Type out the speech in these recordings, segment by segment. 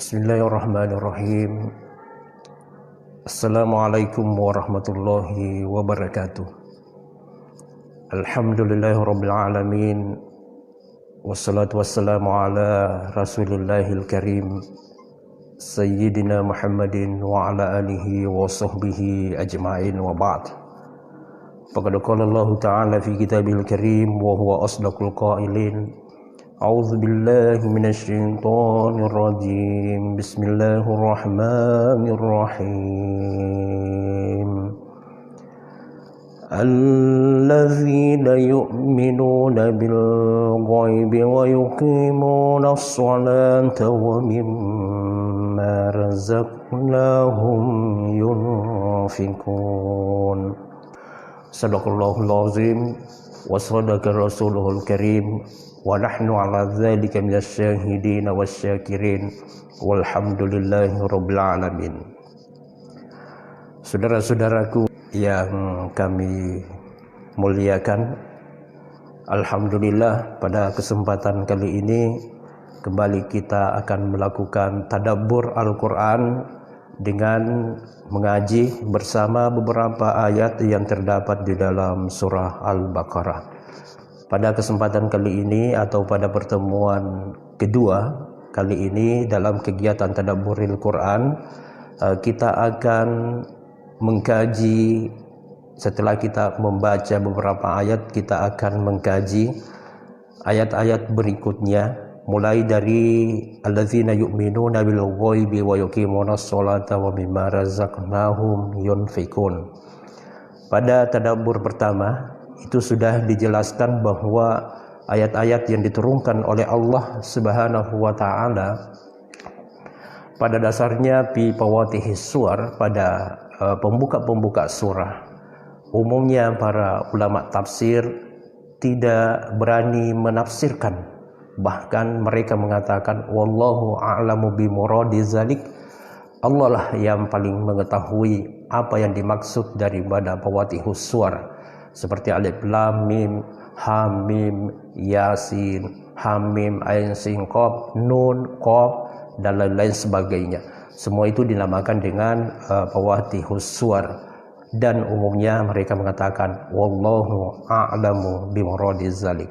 Bismillahirrahmanirrahim. Assalamualaikum warahmatullahi wabarakatuh. Alhamdulillahirabbil alamin. Wassalatu wassalamu ala Rasulillahil karim Sayyidina Muhammadin wa ala alihi wa sahbihi ajma'in wa ba'd. Faqad qala Allah ta'ala fi kitabil karim wa huwa asdaqul qailin. A'udzu billahi minasy syaithanir rajim. Bismillahirrahmanirrahim. Alladzina yu'minuna bil ghaibi wa yuqimuna as-salata wa mimma razaqnahum yunfikun. Sadaqallahul azim wa sadaqa rasuluhul karim. Wa nahnu ala dzalika minasyahidin wasyakirin walhamdulillahi rabbil alamin. Saudara-saudaraku yang kami muliakan, alhamdulillah pada kesempatan kali ini kembali kita akan melakukan tadabbur Al-Qur'an dengan mengaji bersama beberapa ayat yang terdapat di dalam surah Al-Baqarah. Pada kesempatan kali ini atau pada pertemuan kedua kali ini dalam kegiatan tadabburil Quran, kita akan mengkaji. Setelah kita membaca beberapa ayat, kita akan mengkaji ayat-ayat berikutnya, mulai dari alladzina yu'minuna bil ghaibi wa yuqimunas sholata wa mimma razaqnahum yunfikun. Pada tadabbur pertama itu sudah dijelaskan bahwa ayat-ayat yang diturunkan oleh Allah Subhanahu wa taala pada dasarnya fi fawatihis suwar, pada pembuka-pembuka surah. Umumnya para ulama tafsir tidak berani menafsirkan, bahkan mereka mengatakan wallahu a'lamu bimuradi zalik, Allah lah yang paling mengetahui apa yang dimaksud daripada fawatihus suwar, seperti alif lam mim, hamim, yasin, hamim, ain sin qaf, nun, qaf, dan lain-lain sebagainya. Semua itu dinamakan dengan fawatihus suwar, dan umumnya mereka mengatakan wallahu a'lamu bimuradiz zalik.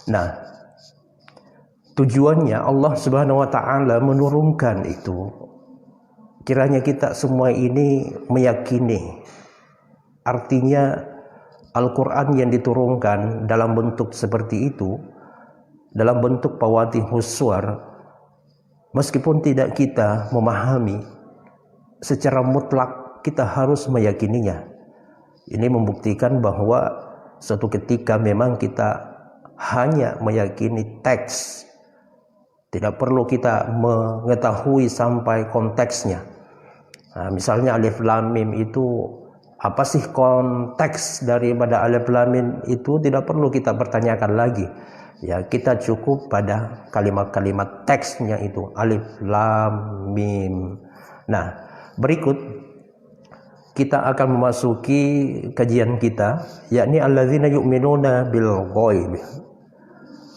Nah, tujuannya Allah Subhanahu wa taala menurunkan itu kiranya kita semua ini meyakini. Artinya Al-Quran yang diturunkan dalam bentuk seperti itu, dalam bentuk fawatihus suwar, meskipun tidak kita memahami secara mutlak, kita harus meyakininya. Ini membuktikan bahwa suatu ketika memang kita hanya meyakini teks, tidak perlu kita mengetahui sampai konteksnya. Nah, misalnya alif lam mim itu apa sih konteks daripada alif lam mim itu, tidak perlu kita pertanyakan lagi. Ya, kita cukup pada kalimat-kalimat teksnya itu alif lam mim. Nah, berikut kita akan memasuki kajian kita, yakni alladzina yu'minuna bil ghaib.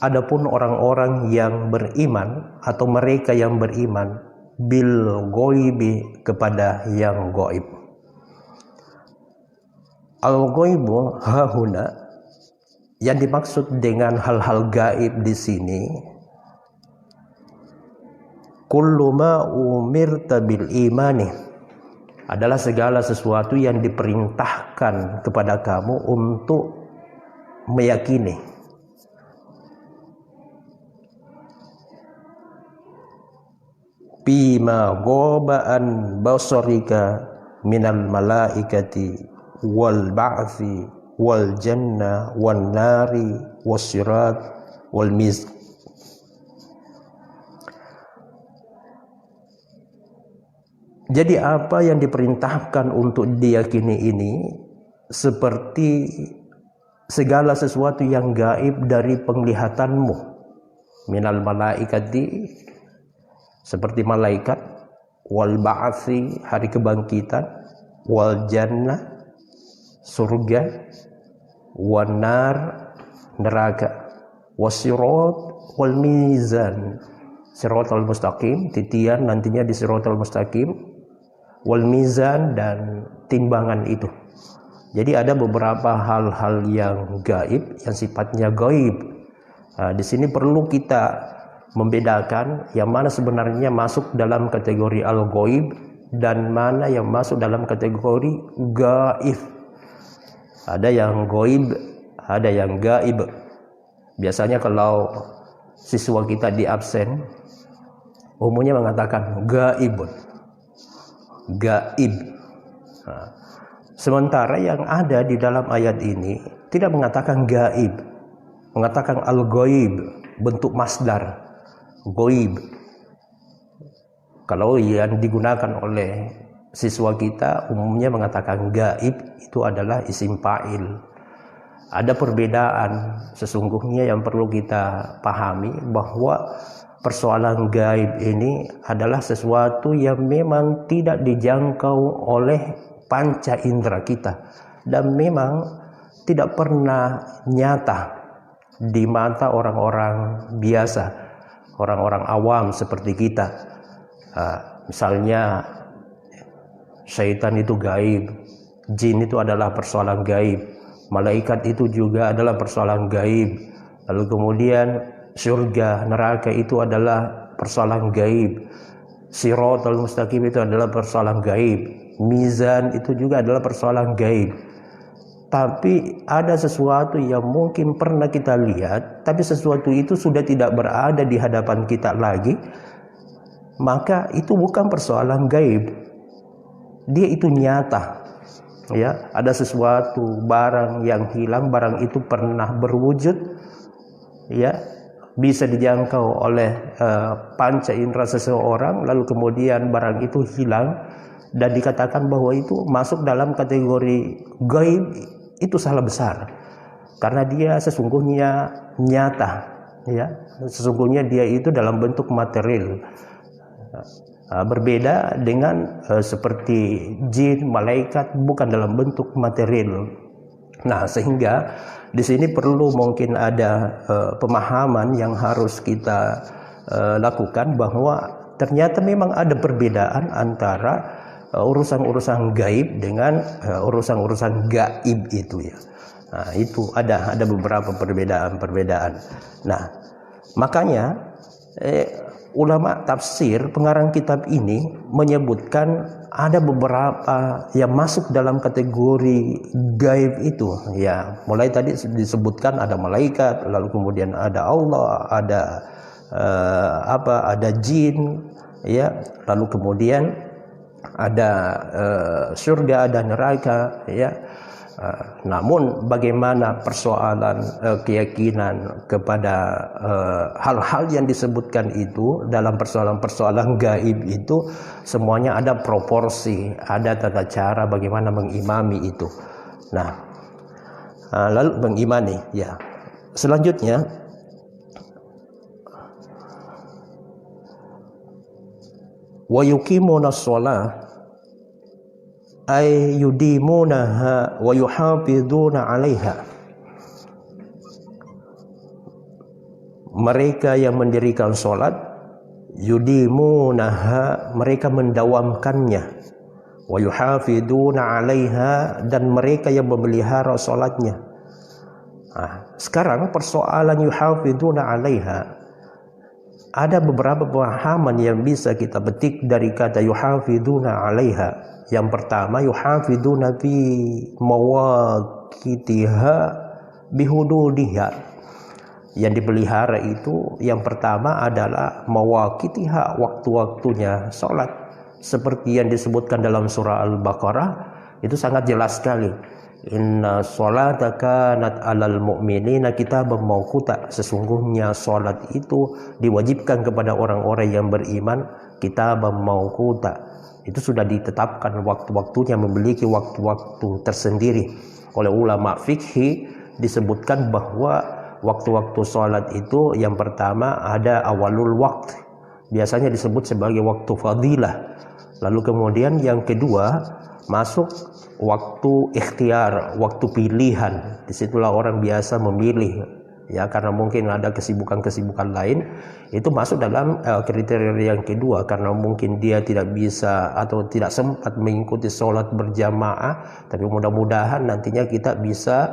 Adapun orang-orang yang beriman atau mereka yang beriman bil ghaibi, kepada yang gaib. Al-ghaibu hahuna, yang dimaksud dengan hal-hal gaib di sini, kullu ma umirta bil imani, adalah segala sesuatu yang diperintahkan kepada kamu untuk meyakini. Bima ghobaan basarika minal malaikati wal ba'thi wal jannah wan nari wasirat wal mizq. Jadi apa yang diperintahkan untuk diyakini ini seperti segala sesuatu yang gaib dari penglihatanmu, minal malaikati, seperti malaikat, wal ba'thi, hari kebangkitan, wal jannah, surga, wanar, neraka, wasirat, wal mizan, siratal mustaqim, titian nantinya di siratal mustaqim, wal mizan, dan timbangan itu. Jadi ada beberapa hal-hal yang gaib, yang sifatnya gaib. Nah, di sini perlu kita membedakan yang mana sebenarnya masuk dalam kategori al-gaib dan mana yang masuk dalam kategori gaib. Ada yang gaib, ada yang gaib. Biasanya kalau siswa kita di absen, umumnya mengatakan gaib. Gaib. Nah, sementara yang ada di dalam ayat ini tidak mengatakan gaib, mengatakan al-gaib, bentuk masdar, gaib. Kalau yang digunakan oleh siswa kita umumnya mengatakan gaib, itu adalah isim fa'il. Ada perbedaan sesungguhnya yang perlu kita pahami, bahwa persoalan gaib ini adalah sesuatu yang memang tidak dijangkau oleh panca indera kita dan memang tidak pernah nyata di mata orang-orang biasa, orang-orang awam seperti kita. Misalnya syaitan itu gaib, jin itu adalah persoalan gaib, malaikat itu juga adalah persoalan gaib, lalu kemudian surga, neraka itu adalah persoalan gaib, siratal mustaqim itu adalah persoalan gaib, mizan itu juga adalah persoalan gaib. Tapi ada sesuatu yang mungkin pernah kita lihat, tapi sesuatu itu sudah tidak berada di hadapan kita lagi, maka itu bukan persoalan gaib, dia itu nyata. Ya, ada sesuatu barang yang hilang, barang itu pernah berwujud, ya, bisa dijangkau oleh panca indera seseorang, lalu kemudian barang itu hilang dan dikatakan bahwa itu masuk dalam kategori gaib, itu salah besar, karena dia sesungguhnya nyata, ya, sesungguhnya dia itu dalam bentuk material. Berbeda dengan seperti jin, malaikat, bukan dalam bentuk material. Nah, sehingga di sini perlu mungkin ada pemahaman yang harus kita lakukan, bahwa ternyata memang ada perbedaan antara urusan-urusan gaib dengan urusan-urusan gaib itu, ya. Nah, itu ada beberapa perbedaan. Nah, makanya ulama tafsir pengarang kitab ini menyebutkan ada beberapa yang masuk dalam kategori gaib itu, ya. Mulai tadi disebutkan ada malaikat, lalu kemudian ada Allah, ada jin, ya, lalu kemudian ada surga, ada neraka, ya. Namun bagaimana persoalan keyakinan kepada hal-hal yang disebutkan itu dalam persoalan-persoalan gaib itu, semuanya ada proporsi, ada tata cara bagaimana mengimami itu. Nah, lalu mengimani, ya. Selanjutnya wa yuqimunas shalah ay yudimunaha wa yuhafiduna 'alaiha. Mereka yang mendirikan salat, yudimunaha, mereka mendawamkannya, wa yuhafiduna 'alaiha, dan mereka yang memelihara salatnya. Nah, sekarang persoalan yuhafiduna 'alaiha, ada beberapa pemahaman yang bisa kita petik dari kata yuhafiduna 'alaiha. Yang pertama, yuhafiduna fi mawaqitiha bihududiha. Yang dipelihara itu yang pertama adalah mawaqitiha, waktu-waktunya salat. Seperti yang disebutkan dalam surah Al-Baqarah, itu sangat jelas sekali. Inna sholata kanat alal mu'minina kitaban mawquta. Sesungguhnya salat itu diwajibkan kepada orang-orang yang beriman, kitaban mawquta. Itu sudah ditetapkan waktu-waktunya, memiliki waktu-waktu tersendiri. Oleh ulama fikih disebutkan bahwa waktu-waktu sholat itu yang pertama ada awalul waqt, biasanya disebut sebagai waktu fadilah. Lalu kemudian yang kedua masuk waktu ikhtiar, waktu pilihan. Disitulah orang biasa memilih, ya karena mungkin ada kesibukan-kesibukan lain, itu masuk dalam kriteria yang kedua, karena mungkin dia tidak bisa atau tidak sempat mengikuti sholat berjamaah, tapi mudah-mudahan nantinya kita bisa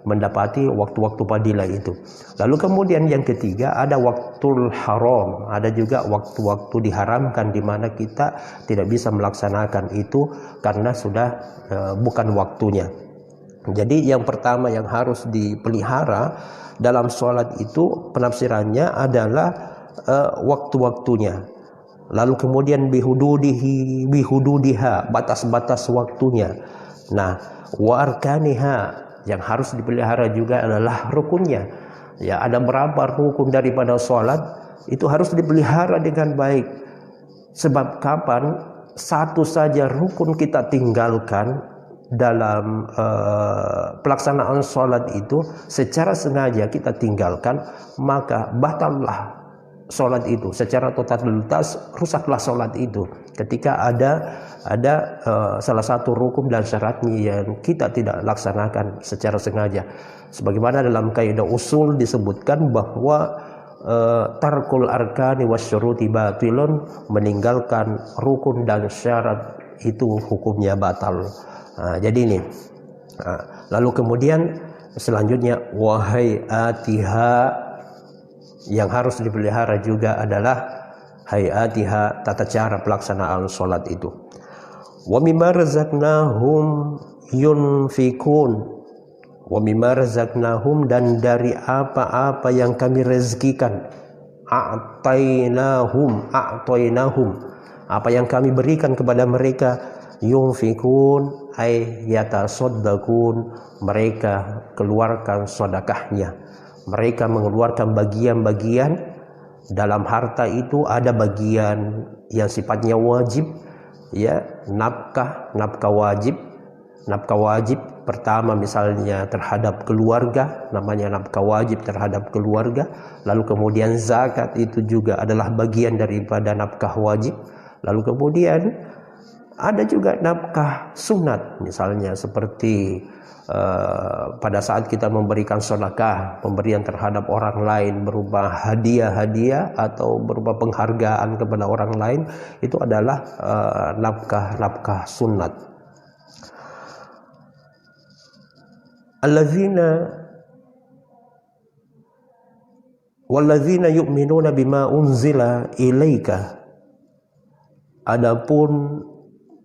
mendapati waktu-waktu fadilah itu. Lalu kemudian yang ketiga ada waktul haram, ada juga waktu-waktu diharamkan di mana kita tidak bisa melaksanakan itu karena sudah bukan waktunya. Jadi yang pertama yang harus dipelihara dalam sholat itu penafsirannya adalah waktu-waktunya. Lalu kemudian bihududiha, batas-batas waktunya. Nah, wa arkaniha, yang harus dipelihara juga adalah rukunnya. Ya, ada berapa rukun daripada sholat itu harus dipelihara dengan baik. Sebab kapan satu saja rukun kita tinggalkan dalam pelaksanaan sholat itu secara sengaja kita tinggalkan, maka batallah sholat itu secara totalitas, rusaklah sholat itu ketika ada salah satu rukun dan syaratnya yang kita tidak laksanakan secara sengaja. Sebagaimana dalam kaidah usul disebutkan bahwa tarkul arkani wasyuruti batilun, meninggalkan rukun dan syarat itu hukumnya batal. Jadi ini lalu kemudian selanjutnya wahai atiha, yang harus dipelihara juga adalah hayatiha, tata cara pelaksanaan sholat itu. Wa mimma razaqnahum yunfikun, wa mimma razaqnahum, dan dari apa-apa yang kami rezekikan, a'tainahum, apa yang kami berikan kepada mereka, yunfikun ay yatasaddaqun, mereka keluarkan sedekahnya. Mereka mengeluarkan bagian-bagian dalam harta itu, ada bagian yang sifatnya wajib, ya, nafkah wajib. Nafkah wajib pertama misalnya terhadap keluarga, namanya nafkah wajib terhadap keluarga. Lalu kemudian zakat itu juga adalah bagian daripada nafkah wajib. Lalu kemudian ada juga nafkah sunat, misalnya seperti pada saat kita memberikan sedekah, pemberian terhadap orang lain berupa hadiah atau berupa penghargaan kepada orang lain, itu adalah nafkah sunat. Walladzina yu'minuna bima unzila ilaika, adapun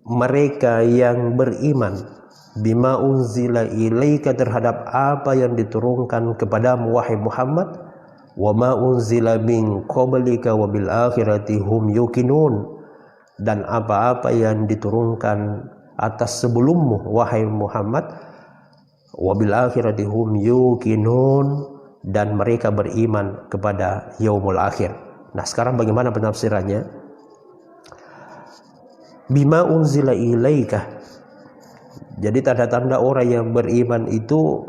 mereka yang beriman bima unzila ilaika, terhadap apa yang diturunkan kepadamu wahai Muhammad, wa ma unzila min qablika wa bil akhirati hum yuqinun, dan apa-apa yang diturunkan atas sebelummu wahai Muhammad, wa bil akhirati hum yuqinun, dan mereka beriman kepada yaumul akhir. Nah, sekarang bagaimana penafsirannya? Bima unzila ilaika, jadi tanda-tanda orang yang beriman itu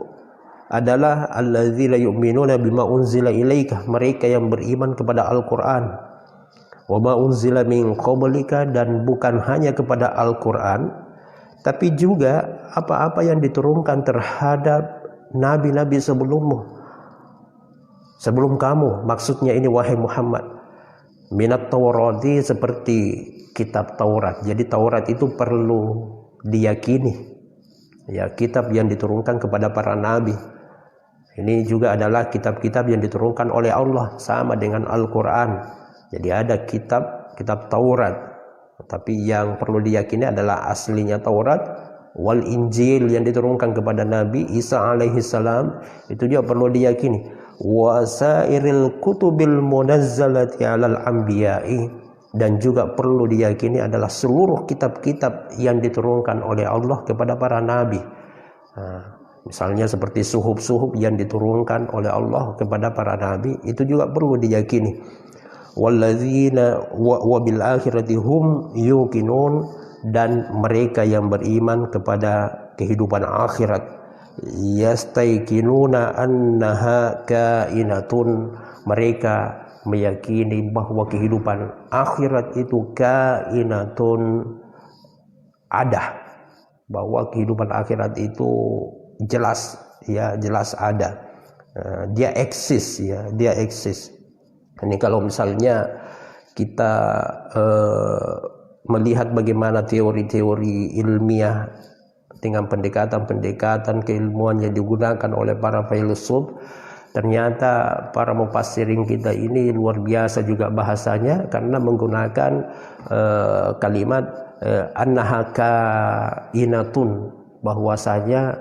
adalah alladzina yu'minuna bima unzila ilaika, mereka yang beriman kepada Al-Qur'an. Wa ma unzila min qablika, dan bukan hanya kepada Al-Qur'an, tapi juga apa-apa yang diturunkan terhadap nabi-nabi sebelummu, sebelum kamu, maksudnya ini wahai Muhammad. Minat Taurati, seperti kitab Taurat. Jadi Taurat itu perlu diyakini, ya, kitab yang diturunkan kepada para nabi. Ini juga adalah kitab-kitab yang diturunkan oleh Allah, sama dengan Al-Quran. Jadi ada kitab Taurat, tapi yang perlu diyakini adalah aslinya Taurat. Wal Injil yang diturunkan kepada Nabi Isa alaihi salam, itu juga perlu diyakini. Wasairil kutubil munazzalati alal anbiya'i, dan juga perlu diyakini adalah seluruh kitab-kitab yang diturunkan oleh Allah kepada para nabi. Misalnya seperti suhuf-suhuf yang diturunkan oleh Allah kepada para nabi, itu juga perlu diyakini. Walladzina wa bil akhirati hum yuqinun, dan mereka yang beriman kepada kehidupan akhirat. Yastaiqinuna annaha kainatun, mereka meyakini bahwa kehidupan akhirat itu kainatun, ada, bahwa kehidupan akhirat itu jelas, ya, jelas ada. Dia eksis ya, dia eksis. Ini kalau misalnya kita melihat bagaimana teori-teori ilmiah dengan pendekatan-pendekatan keilmuan yang digunakan oleh para filsuf, ternyata para mufassirin kita ini luar biasa juga bahasanya, karena menggunakan kalimat annaha kainatun, bahwasanya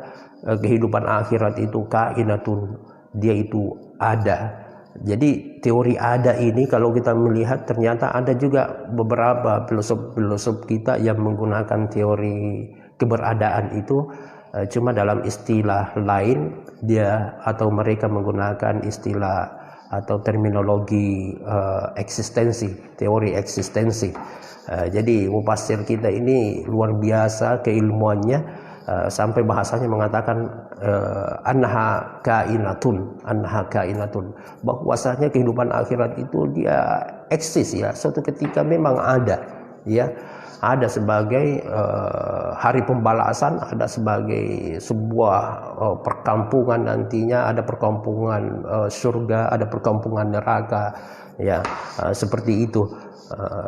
kehidupan akhirat itu kainatun, dia itu ada. Jadi teori ada ini kalau kita melihat ternyata ada juga beberapa filosof kita yang menggunakan teori keberadaan itu cuma dalam istilah lain dia, atau mereka menggunakan istilah atau terminologi eksistensi, teori eksistensi. Jadi mufassir kita ini luar biasa keilmuannya, sampai bahasanya mengatakan annaha kainatun, bahwasanya kehidupan akhirat itu dia eksis ya, suatu ketika memang ada ya, ada sebagai hari pembalasan, ada sebagai sebuah perkampungan, nantinya ada perkampungan surga, ada perkampungan neraka ya, seperti itu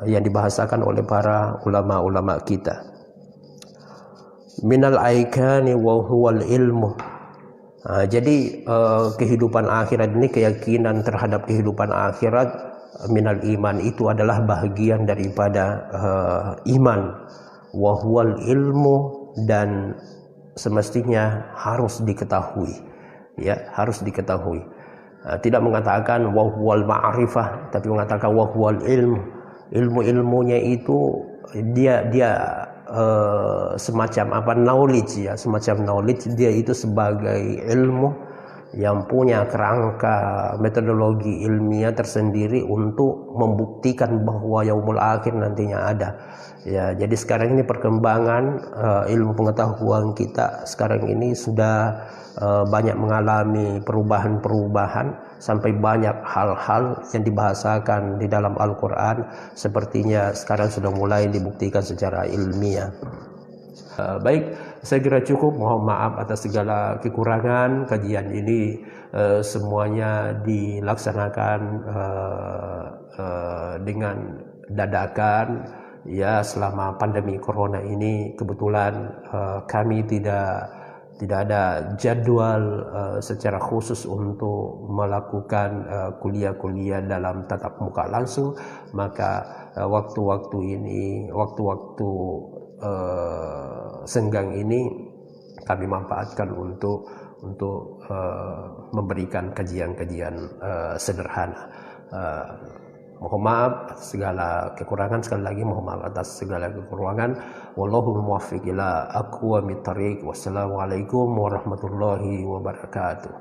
yang dibahasakan oleh para ulama-ulama kita. Minal aikani wa huwal ilmu. Jadi kehidupan akhirat ini, keyakinan terhadap kehidupan akhirat, minal iman, itu adalah bahagian daripada iman. Wa huwal ilmu, dan semestinya harus diketahui ya, harus diketahui. Tidak mengatakan wa huwal ma'rifah, tapi mengatakan wa huwal ilmu. Ilmunya itu dia semacam apa, knowledge ya, semacam knowledge, dia itu sebagai ilmu yang punya kerangka metodologi ilmiah tersendiri untuk membuktikan bahwa yaumul akhir nantinya ada ya. Jadi sekarang ini perkembangan ilmu pengetahuan kita sekarang ini sudah banyak mengalami perubahan-perubahan, sampai banyak hal-hal yang dibahasakan di dalam Al-Quran sepertinya sekarang sudah mulai dibuktikan secara ilmiah. Baik, saya kira cukup. Mohon maaf atas segala kekurangan. Kajian ini semuanya dilaksanakan dengan dadakan ya, selama pandemi corona ini. Kebetulan kami tidak ada jadwal secara khusus untuk melakukan kuliah-kuliah dalam tatap muka langsung, maka waktu-waktu ini, waktu-waktu senggang ini kami manfaatkan untuk memberikan kajian-kajian sederhana. Mohon maaf atas segala kekurangan. Sekali lagi mohon maaf atas segala kekurangan. Wallahul muwaffiq ila aqwamit thariq. Wassalamualaikum warahmatullahi wabarakatuh.